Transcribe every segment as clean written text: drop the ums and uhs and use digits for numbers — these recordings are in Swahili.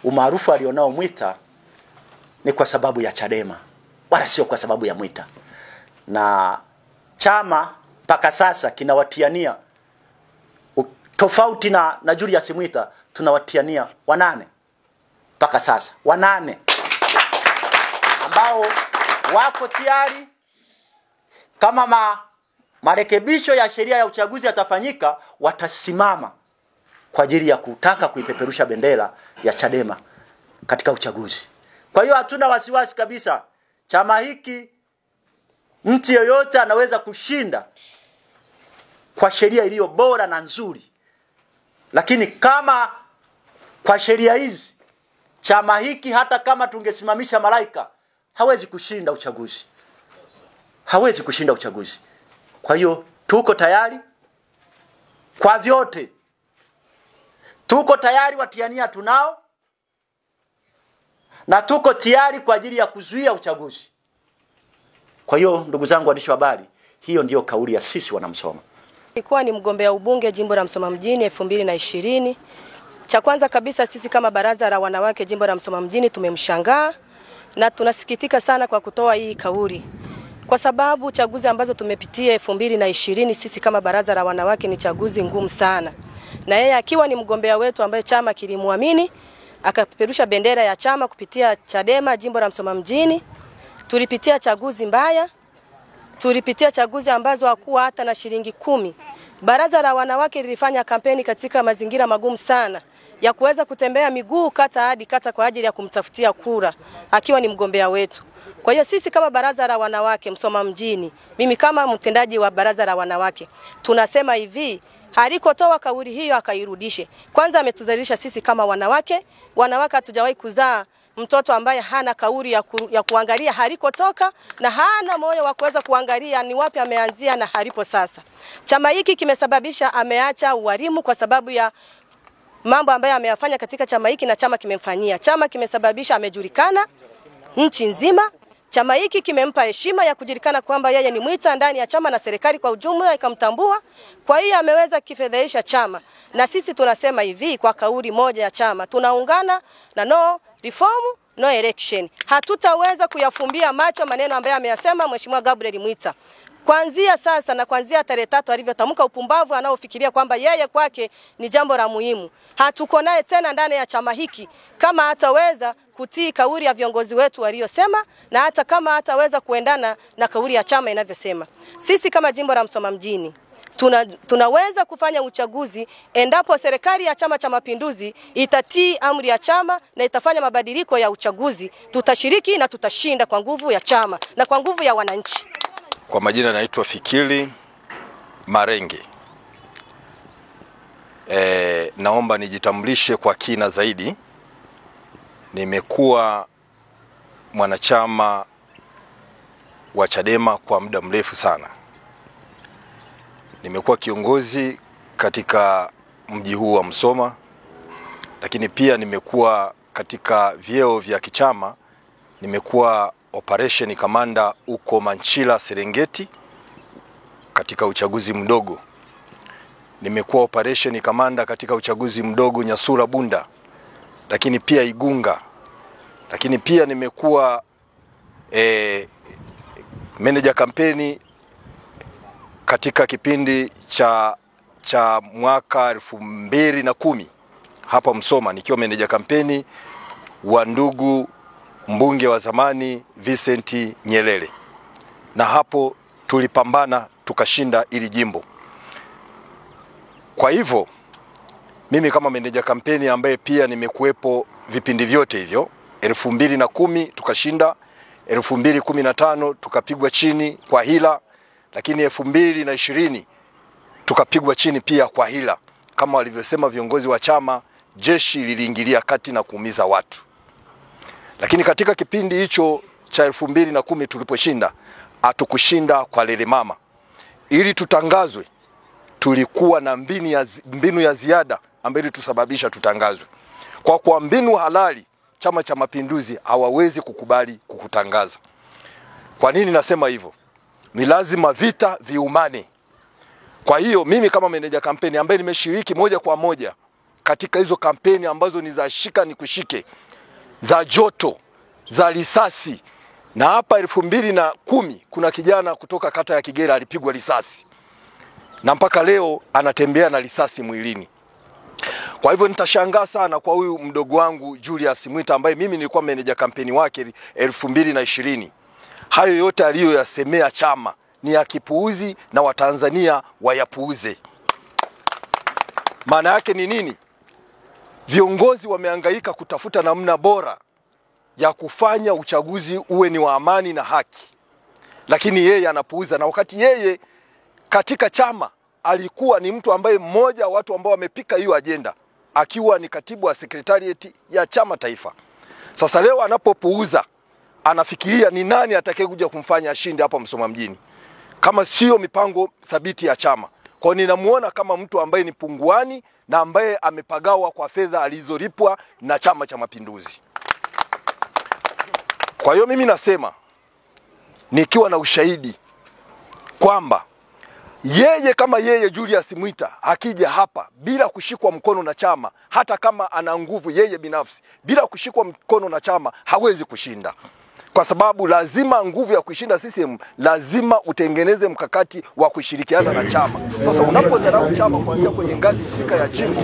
umaarufu alionao Mwita ni kwa sababu ya Chadema, wala sio kwa sababu ya Mwita. Na chama mpaka sasa kinawatiania, tofauti na Julius Mwita, tunawatiania 8 mpaka sasa, 8 ambao wako tayari kama marekebisho ya sheria ya uchaguzi yatafanyika, watasimama kwa ajili ya kutaka kuipeperusha bendera ya Chadema katika uchaguzi. Kwa hiyo hatuna wasiwasi kabisa. Chama hiki mtu yeyote anaweza kushinda kwa sheria iliyo bora na nzuri. Lakini kama kwa sheria hizi chama hiki, hata kama tungesimamisha malaika, hawezi kushinda uchaguzi. Hawezi kushinda uchaguzi. Kwa hiyo tuko tayari kwa vyote. Tuko tayari, watiania tunao, na tuko tayari kwa ajili ya kuzuia uchaguzi. Kwa hiyo ndugu zangu waandishi wa habari, hiyo ndiyo kauli ya sisi wanamsoma. Nilikuwa ni mgombea ubunge jimbo la Msoma mjini 2020. Cha kwanza kabisa, sisi kama baraza la wanawake jimbo la Msoma mjini tumemshangaa na tunasikitika sana kwa kutoa hii kauli. Kwa sababu chaguzi ambazo tumepitia 2020 sisi kama baraza la wanawake ni chaguzi ngumu sana. Na yeye akiwa ni mgombea wetu ambaye chama kilimuamini, akapeperusha bendera ya chama kupitia Chadema jimbo la Msoma mjini. Tulipitia chaguzi mbaya. Tulipitia chaguzi ambazo hakuwa hata na shilingi 10. Baraza la wanawake lilifanya kampeni katika mazingira magumu sana ya kuweza kutembea miguu kata hadi kata kwa ajili ya kumtafutia kura akiwa ni mgombea wetu. Kwa hiyo sisi kama baraza la wanawake Msoma mjini, mimi kama mtendaji wa baraza la wanawake, tunasema hivi, halikotoa kauli hiyo akairudishe. Kwanza ametudhalilisha sisi kama wanawake. Wanawake hatujawahi kuzaa mtoto ambaye hana kauli ya kuangalia halikotoka na hana moyo wa kuweza kuangalia ni wapi ameanzia na halipo sasa. Chama hiki kimesababisha ameacha ualimu kwa sababu ya mambo ambayo ameyafanya katika chama hiki na chama kimemfanyia. Chama kimesababisha amejulikana nchi nzima. Chama hiki kimempa heshima ya kujulikana kwamba yeye ni Mwita ndani ya chama na serikali kwa ujumla ikamtambua. Kwa hiyo ameweza kifedhesha chama. Na sisi tunasema hivi kwa kauli moja ya chama, tunaungana na no reform no election. Hatutaweza kuyafumbia macho maneno ambayo ameyasema Mheshimiwa Gabriel Mwita. Kuanzia sasa na kuanzia tarehe 3 alivyotamka upumbavu anaofikiria kwamba yeye kwake ni jambo la muhimu. Hatuko naye tena ndani ya chama hiki kama hataweza kutii kauli ya viongozi wetu waliosema na hata kama hataweza kuendana na kauli ya chama inavyosema. Sisi kama jimbo la Msoma mjini tunaweza kufanya uchaguzi endapo serikali ya Chama cha Mapinduzi itatii amri ya chama na itafanya mabadiliko ya uchaguzi. Tutashiriki na tutashinda kwa nguvu ya chama na kwa nguvu ya wananchi. Kwa majina naitwa Fikiri Marenge. Naomba nijitambulishe kwa kina zaidi. Nimekuwa mwanachama wa Chadema kwa muda mrefu sana. Nimekuwa kiongozi katika mji huu wa Msoma, lakini pia nimekuwa katika vyeo vya kichama. Nimekuwa operation commander uko Manchila Serengeti katika uchaguzi mdogo. Nimekuwa operation commander katika uchaguzi mdogo Nyasura Bunda, lakini pia Igunga. Lakini pia nimekuwa manager kampeni katika kipindi cha mwaka 2010 hapa Msoma, nikiwa manager kampeni wa ndugu mbunge wa zamani Vincent Nyerere. Na hapo tulipambana tukashinda ili jimbo. Kwa hivyo mimi kama manager kampeni ambaye pia nimekuepo vipindi vyote hivyo, 2010 tukashinda, 2015 tukapigwa chini kwa hila, lakini 2020 tukapigwa chini pia kwa hila. Kama walivyosema viongozi wa chama, jeshi liliingilia kati na kuumiza watu. Lakini katika kipindi hicho cha 2010 tuliposhinda, hatukushinda kwa lele mama. Ili tutangazwe, tulikuwa na mbinu ya ziada ambayo ilitusababisha tutangazwe. Kwa mbinu halali, Chama cha Mapinduzi hawawezi kukubali kukutangaza. Kwa nini nasema hivyo? Ni lazima vita viumane. Kwa hiyo mimi kama manager kampeni ambaye nimeshiriki moja kwa moja katika hizo kampeni ambazo ni za shika ni kushike, za joto, za risasi. Na hapa 2010 kuna kijana kutoka kata ya Kigera alipigwa risasi, na mpaka leo anatembea na risasi mwilini. Kwa hivyo nitashangaa sana kwa huyu mdogo wangu Julius Mwita ambaye mimi nilikuwa meneja kampeni wake 2020. Hayo yote aliyoyasemea chama ni ya kipuuzi na Watanzania wayapuuze. Maana yake ni nini? Viongozi wamehangaika kutafuta namna bora ya kufanya uchaguzi uwe ni wa amani na haki, lakini yeye anapuuza. Na wakati yeye katika chama alikuwa ni mtu ambaye mmoja watu ambao wamepika hiyo agenda, akiwa ni katibu wa secretariat ya chama taifa. Sasa leo anapopuuza, anafikiria ni nani atakayekuja kumfanya ashinde hapa Msoma mjini kama sio mipango thabiti ya chama. Kwa ninamuona kama mtu ambaye ni punguani na ambaye amepagawa kwa fedha alizolipwa na Chama cha Mapinduzi. Kwa hiyo mimi nasema nikiwa na ushahidi kwamba yeye kama yeye Julius Mwita akija hapa bila kushikwa mkono na chama, hata kama ana nguvu yeye binafsi, bila kushikwa mkono na chama hawezi kushinda. Kwa sababu lazima nguvu ya kushinda CCM, lazima utengeneze mkakati wa kushirikiana na chama. Sasa unapodharau chama kuanzia kwenye ngazi husika ya jimbo,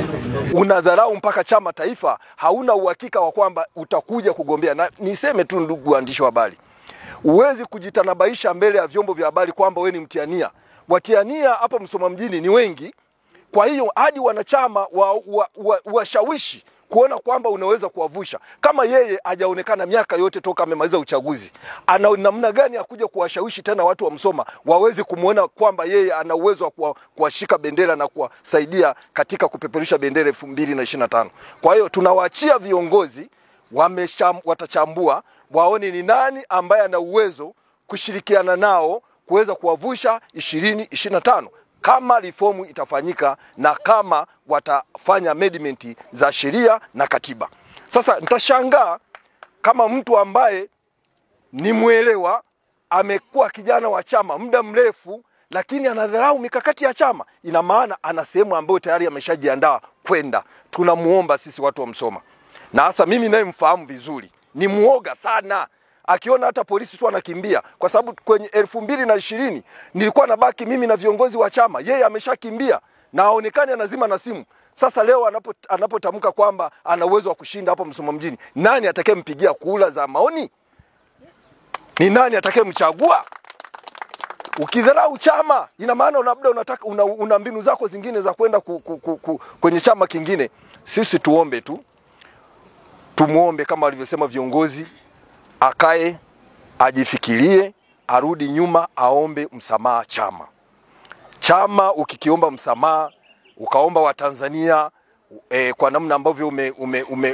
unadharau mpaka chama taifa, hauna uhakika wa kwamba utakuja kugombea. Na niseme tu ndugu waandishi wa habari, uwezi kujitanabaisha mbele ya vyombo vya habari kwamba wewe ni mtiania. Watiania hapa Msoma mjini ni wengi, kwa hiyo hadi wanachama washawishi kuona kwamba unaweza kuwavusha. Kama yeye hajaonekana miaka yote toka amemaliza uchaguzi, ana namna gani ya kuja kuwashawishi tena watu wa Msoma waweze kumuona kwamba yeye ana uwezo wa kuwashika bendera na kuwasaidia katika kupeperusha bendera 2025. Kwa hiyo tunawaachia viongozi watachambua, waone ni nani ambaye ana uwezo kushirikiana nao kuweza kuwavusha 2025 kama reformu itafanyika na kama watafanya amendment za sheria na katiba. Sasa nitashangaa kama mtu ambaye ni muelewa, amekuwa kijana wa chama muda mrefu, lakini anadharau mikakati ya chama. Ina maana ana sehemu ambayo tayari ameshajiandaa kwenda. Tunamuomba sisi watu wa Msoma, na hasa mimi naye mfahamu vizuri, ni muoga sana. Akiona hata polisi tu anakimbia, kwa sababu kwenye 2020 nilikuwa nabaki mimi na viongozi wa chama, yeye ameshakimbia na aonekane anazima na simu. Sasa leo anapotamka kwamba ana uwezo wa kushinda hapo Msoma mjini, nani atakayempigia kula za maoni? Ni nani atakayemchagua? Ukidharau chama, ina maana labda unataka una mbinu zako zingine za kwenda kwenye chama kingine. Sisi tuombe tu, tumuombe kama walivyosema viongozi, akae, ajifikirie, arudi nyuma, aombe msamaha chama. Chama ukikiomba msamaha, ukaomba Watanzania kwa namna ambavyo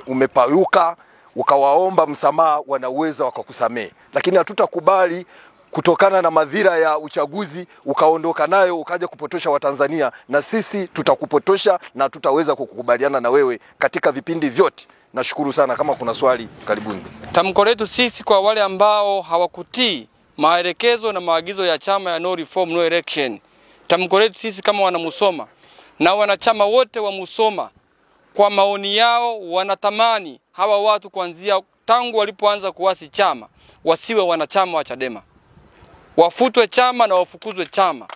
umepayuka, ukawaomba msamaha, wanaweza wakakusamee. Lakini hatutakubali kutokana na madhira ya uchaguzi ukaondoka nayo ukaja kupotosha Watanzania, na sisi tutakupotosha na tutaweza kukubaliana na wewe katika vipindi vyote. Nashukuru sana, kama kuna swali karibuni. Tamko letu sisi kwa wale ambao hawakutii maelekezo na maagizo ya chama ya no reform no election. Tamko letu sisi kama wana Musoma na wanachama wote wa Musoma, kwa maoni yao wanatamani hawa watu kuanzia tangu walipoanza kuasi chama wasiwe wanachama wa Chadema. Wafutwe chama na wafukuzwe chama.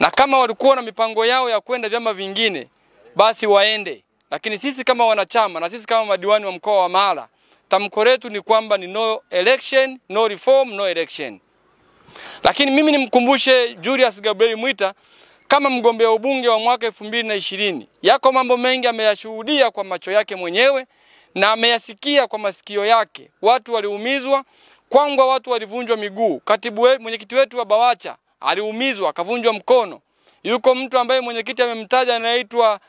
Na kama walikuwa na mipango yao ya kwenda vyama vingine, basi waende. Lakini sisi kama wanachama na sisi kama madiwani wa mkoa wa Mara, tamko letu ni kwamba ni no election, no reform, no election. Lakini mimi nimkumbushe Julius Gabriel Mwita kama mgombea ubunge wa mwaka 2020. Yako mambo mengi ameyashuhudia kwa macho yake mwenyewe na ameyasikia kwa masikio yake. Watu waliumizwa, Kwangwa watu walivunjwa miguu. Mwenyekiti wetu wa Bawacha aliumizwa, akavunjwa mkono. Yuko mtu ambaye mwenyekiti amemtaja anaitwa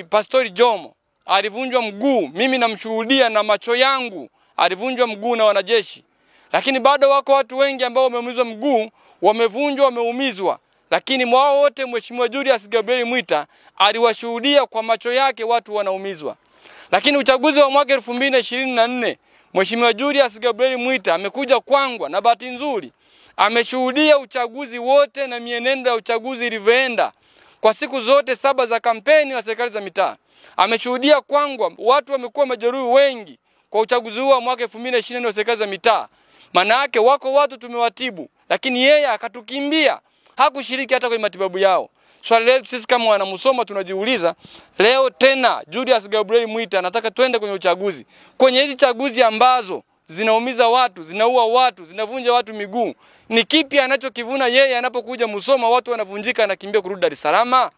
Pastori Jomo, alivunjwa mguu. Mimi namshuhudia na macho yangu, alivunjwa mguu na wanajeshi. Lakini bado wako watu wengi ambao wameumizwa mguu, wamevunjwa, wameumizwa. Lakini mwao wote Mheshimiwa Julius Gabriel Mwita aliwashuhudia kwa macho yake watu wanaumizwa. Lakini uchaguzi wa mwaka 2024, Mheshimiwa Julius Gabriel Mwita amekuja Kwangwa, na bahati nzuri ameshuhudia uchaguzi wote na mienendo ya uchaguzi ilivyoenda. kwa siku zote 7 za kampeni wa serikali za mitaa. Ameshuhudia kwamba watu wamekuwa majeruhi wengi kwa uchaguzi huu wa mwaka 2020 wa serikali za mitaa. Maana yake wako watu tumewatibu, lakini yeye akatukimbia, hakushiriki hata kwenye matibabu yao. Swali letu sisi kama wanamusoma tunajiuliza, leo tena Julius Gabriel Mwita anataka twende kwenye uchaguzi. Kwenye hizi chaguzi ambazo zinaumiza watu, zinaua watu, zinavunja watu miguu, ni kipi anachokivuna yeye anapokuja Musoma watu wanavunjika na kimbia kurudi Dar es Salaam?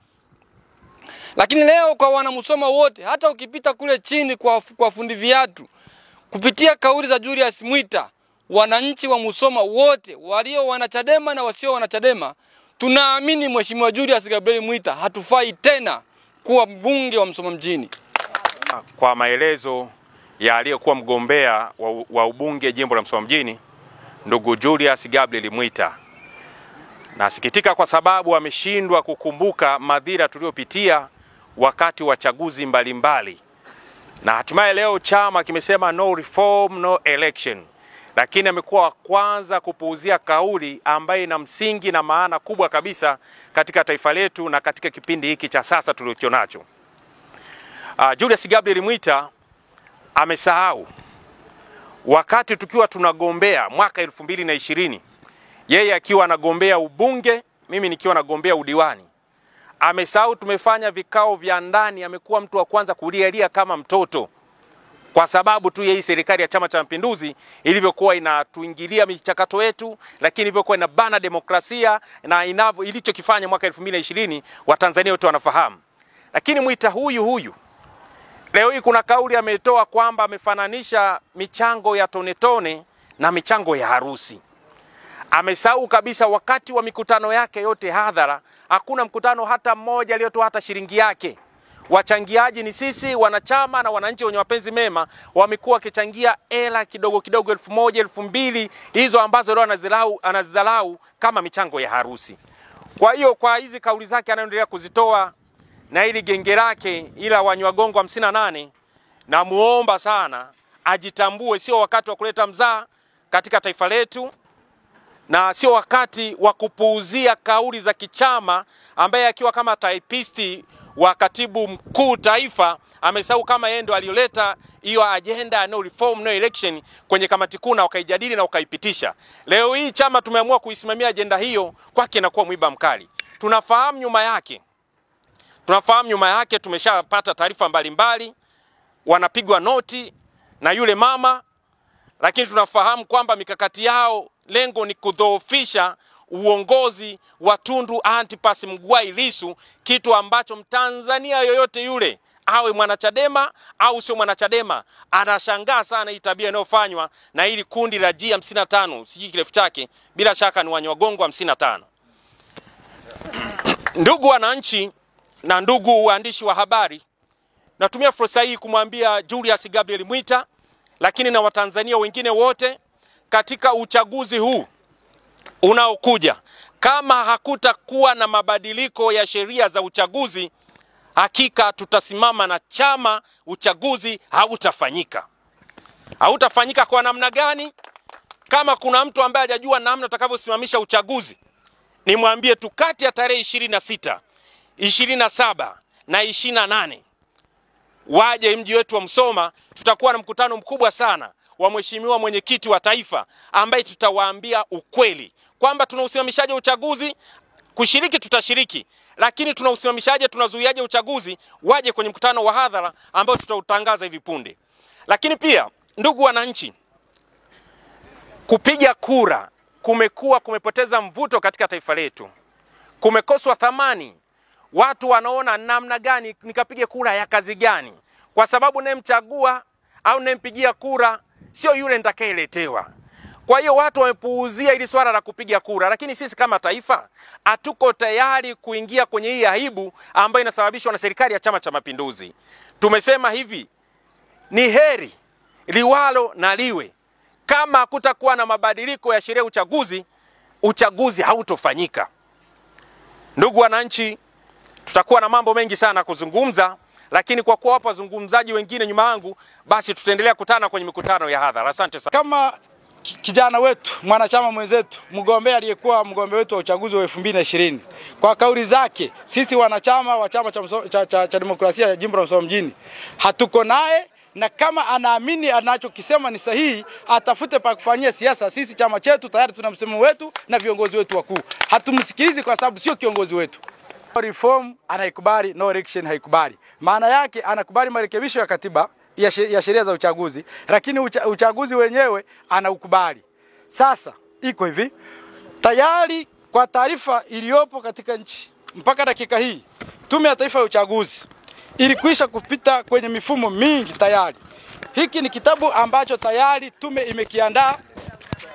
Lakini leo kwa wanamusoma wote, hata ukipita kule chini kwa fundi viatu, kupitia kauli za Julius Mwita, wananchi wa Musoma wote, walio wanachadema na wasio wanachadema, tunaamini Mheshimiwa Julius Gabriel Mwita hatufai tena kuwa mbunge wa Musoma mjini. Kwa maelezo ya aliyekuwa mgombea wa ubunge jimbo la Musoma mjini, ndugu Julius Gabriel Mwita, nasikitika kwa sababu ameshindwa kukumbuka madhira tuliyopitia wakati wa chaguzi mbalimbali. Na hatimaye leo chama kimesema no reform, no election. Lakini amekuwa wa kwanza kupuuzia kauli ambayo ina msingi na maana kubwa kabisa katika taifa letu na katika kipindi hiki cha sasa tulichonacho. Julius Gabriel Mwita amesahau wakati tukiwa tunagombea mwaka 2020, yeye akiwa anagombea ubunge, mimi nikiwa nagombea udiwani. Amesahau tumefanya vikao vya ndani, amekuwa mtu wa kwanza kulialia kama mtoto. Kwa sababu tu hii serikali ya Chama cha Mapinduzi ilivyokuwa inatuingilia michakato yetu, lakini ilivyokuwa inabana demokrasia na ilichokifanya mwaka 2020, Watanzania wote wanafahamu. Lakini Mwita huyu leo hii kuna kauli ametoa kwamba amefananisha michango ya tone na michango ya harusi. Amesahau kabisa wakati wa mikutano yake yote hadhara, hakuna mkutano hata mmoja aliyotoa hata shilingi yake. Wachangiaji ni sisi wanachama na wananchi wenye mapenzi mema, wamekuwa wakichangia hela kidogo 1,000, 2,000, hizo ambazo leo anazizalau kama michango ya harusi. Kwa hiyo kwa hizi kauli zake anaendelea kuzitoa na ili genge lake ila wanywagongo 58, na muomba sana ajitambue, sio wakati wa kuleta mzaa katika taifa letu, na sio wakati wa kupuuzia kauli za kichama, ambaye akiwa kama typisti wa katibu mkuu taifa amesahau kama yeye ndo aliyoleta hiyo agenda no reform no election kwenye kamati kuu na wakaijadili na wakaipitisha. Leo hii chama tumeamua kuisimamia agenda hiyo, kwake inakuwa mwiba mkali. Tunafahamu nyuma yake tumeshapata taarifa mbalimbali, wanapigwa noti na yule mama, lakini tunafahamu kwamba mikakati yao lengo ni kudhoofisha uongozi wa Tundu Antipas Mugwai Lissu, kitu ambacho Mtanzania yoyote yule awe mwanachadema au sio mwanachadema anashangaa sana hii tabia inayofanywa na hili kundi la G55, sijui kirefu chake, bila shaka ni wanywagongo 55. Ndugu wananchi na ndugu waandishi wa habari, natumia fursa hii kumwambia Julius Gabriel Mwita, lakini na Watanzania wengine wote, katika uchaguzi huu unaokuja, kama hakutakuwa na mabadiliko ya sheria za uchaguzi, hakika tutasimama na chama, uchaguzi hautafanyika. Hautafanyika kwa namna gani? Kama kuna mtu ambaye hajajua namna atakavyosimamisha uchaguzi, nimwambie tu kati ya tarehe 26, 27 na 28 waje mji wetu wa Musoma. Tutakuwa na mkutano mkubwa sana wa mheshimiwa mwenyekiti wa taifa, ambaye tutawaambia ukweli kwamba tunausimamishaje uchaguzi. Kushiriki tutashiriki, lakini tunausimamishaje, tunazuiaje uchaguzi, waje kwenye mkutano wa hadhara ambao tutautangaza hivi punde. Lakini pia ndugu wananchi, kupiga kura kumepoteza mvuto katika taifa letu. Kumekoswa thamani. Watu wanaona namna gani nikapige kura ya kazi gani, kwa sababu nemchagua au nempigia kura sio yule nitakayeletewa. Kwa hiyo watu wamepuuzia ili swala la kupiga kura, lakini sisi kama taifa hatuko tayari kuingia kwenye hii aibu ambayo inasababishwa na serikali ya Chama cha Mapinduzi. Tumesema hivi, ni heri liwalo na liwe. Kama hakutakuwa na mabadiliko ya sheria uchaguzi hautofanyika. Ndugu wananchi, tutakuwa na mambo mengi sana kuzungumza, lakini kwa kuwa wapo wazungumzaji wengine nyuma yangu, basi tutaendelea kutana kwenye mikutano ya hadhara. Asante sana. Kama kijana wetu, mwanachama mwenzetu, mgombea aliyekuwa mgombea wetu wa uchaguzi wa 2020. Kwa kauli zake, sisi wanachama wa chama cha demokrasia ya jimbo la Musoma mjini hatuko naye, na kama anaamini anachokisema ni sahihi, atafute pa kufanyia siasa. Sisi chama chetu tayari tuna msimamo wetu na viongozi wetu wakuu. Hatumsikilizi kwa sababu sio kiongozi wetu. Reform anaikubali, no election haikubali. Maana yake anakubali marekebisho ya katiba ya sheria za uchaguzi, lakini uchaguzi wenyewe anaukubali. Sasa iko hivi, tayari kwa taarifa iliyopo katika nchi mpaka dakika hii, Tume ya Taifa ya Uchaguzi ilikwisha kupita kwenye mifumo mingi tayari. Hiki ni kitabu ambacho tayari tume imekiandaa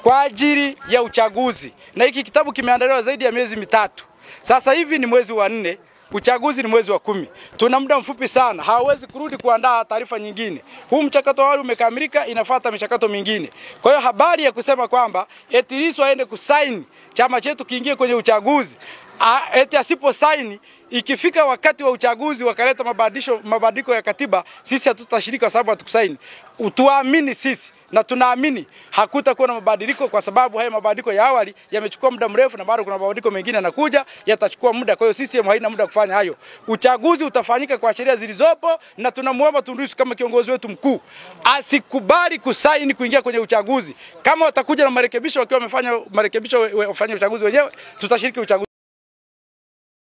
kwa ajili ya uchaguzi, na hiki kitabu kimeandaliwa zaidi ya miezi mitatu. Sasa hivi ni mwezi wa 4, uchaguzi ni mwezi wa 10. Tuna muda mfupi sana, hawezi kurudi kuandaa taarifa nyingine. Huu mchakato wao umekamilika, inafuata michakato mingine. Kwa hiyo habari ya kusema kwamba eti Lissu aende kusaini chama chetu kiingie kwenye uchaguzi, eti asipo saini ikifika wakati wa uchaguzi wakaleta mabadiliko ya katiba, sisi hatutashiriki kwa sababu hatukusaini. Utuamini sisi, na tunaamini hakutakuwa na mabadiliko kwa sababu haya mabadiliko ya awali yamechukua muda mrefu na bado kuna mabadiliko mengine yanakuja yatachukua muda. Kwa hiyo sisi haina muda kufanya hayo. Uchaguzi utafanyika kwa sheria zilizopo, na tunamuomba Tundu Lissu kama kiongozi wetu mkuu asikubali kusaini kuingia kwenye uchaguzi. Kama watakuja na marekebisho wakiwa wamefanya marekebisho wafanye uchaguzi wenyewe, tutashiriki uchaguzi.